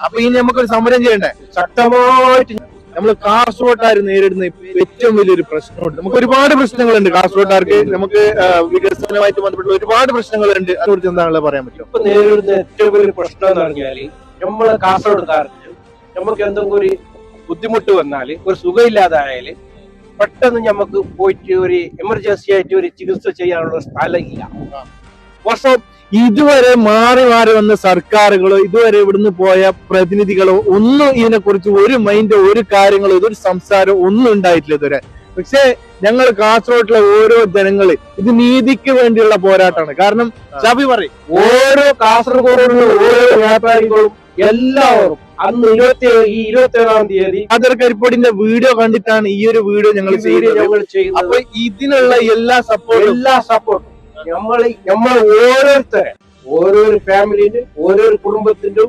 അപ്പൊ ഇനി നമുക്കൊരു സമരം ചെയ്യണ്ടേ? ശക്തമായിട്ട് നമ്മൾ കാസർഗോട്ടുകാർ നേരിടുന്ന ഏറ്റവും വലിയൊരു പ്രശ്നമുണ്ട്. നമുക്ക് ഒരുപാട് പ്രശ്നങ്ങളുണ്ട് കാസർഗോട്ടുകാർക്ക്. നമുക്ക് വികസനവുമായിട്ട് ബന്ധപ്പെട്ട ഒരുപാട് പ്രശ്നങ്ങളുണ്ട്. അതിനെക്കുറിച്ച് എന്താണുള്ളത് പറയാൻ പറ്റും? ഇപ്പൊ നേരിടുന്ന ഏറ്റവും വലിയ പ്രശ്നം എന്ന് പറഞ്ഞാല് നമ്മളെ കാസർഗോഡുകാർക്ക് നമുക്ക് എന്തെങ്കിലും ഒരു ബുദ്ധിമുട്ട് വന്നാല്, ഒരു സുഖമില്ലാതായാല് പെട്ടെന്ന് നമുക്ക് പോയിട്ട് ഒരു എമർജൻസി ആയിട്ട് ഒരു ചികിത്സ ചെയ്യാനുള്ള സ്ഥലമില്ല. പക്ഷെ ഇതുവരെ മാറി മാറി വന്ന സർക്കാരുകളോ ഇതുവരെ ഇവിടുന്ന് പോയ പ്രതിനിധികളോ ഒന്നും ഇതിനെക്കുറിച്ച് ഒരു മൈൻഡോ ഒരു കാര്യങ്ങളോ ഇതൊരു സംസാരം ഒന്നും ഉണ്ടായിട്ടില്ല ഇതുവരെ. പക്ഷെ ഞങ്ങൾ കാസർഗോഡിലെ ഓരോ ജനങ്ങള് ഇത് നീതിക്ക് വേണ്ടിയുള്ള പോരാട്ടമാണ്. കാരണം ഷാഫി പറയും, ഓരോ കാസർഗോഡിലുള്ള ഓരോ വ്യാപാരികളും എല്ലാവരും അന്ന് 27-ാം തീയതി ആധാർ കരിപ്പോടിന്റെ വീഡിയോ കണ്ടിട്ടാണ് ഈ ഒരു വീഡിയോ ഞങ്ങൾ ചെയ്യുന്നത്. അപ്പൊ ഇതിനുള്ള എല്ലാ സപ്പോർട്ടും നമ്മൾ ഓരോരുത്തരെ, ഓരോരു ഫാമിലിന്റെ, ഓരോരു കുടുംബത്തിന്റെ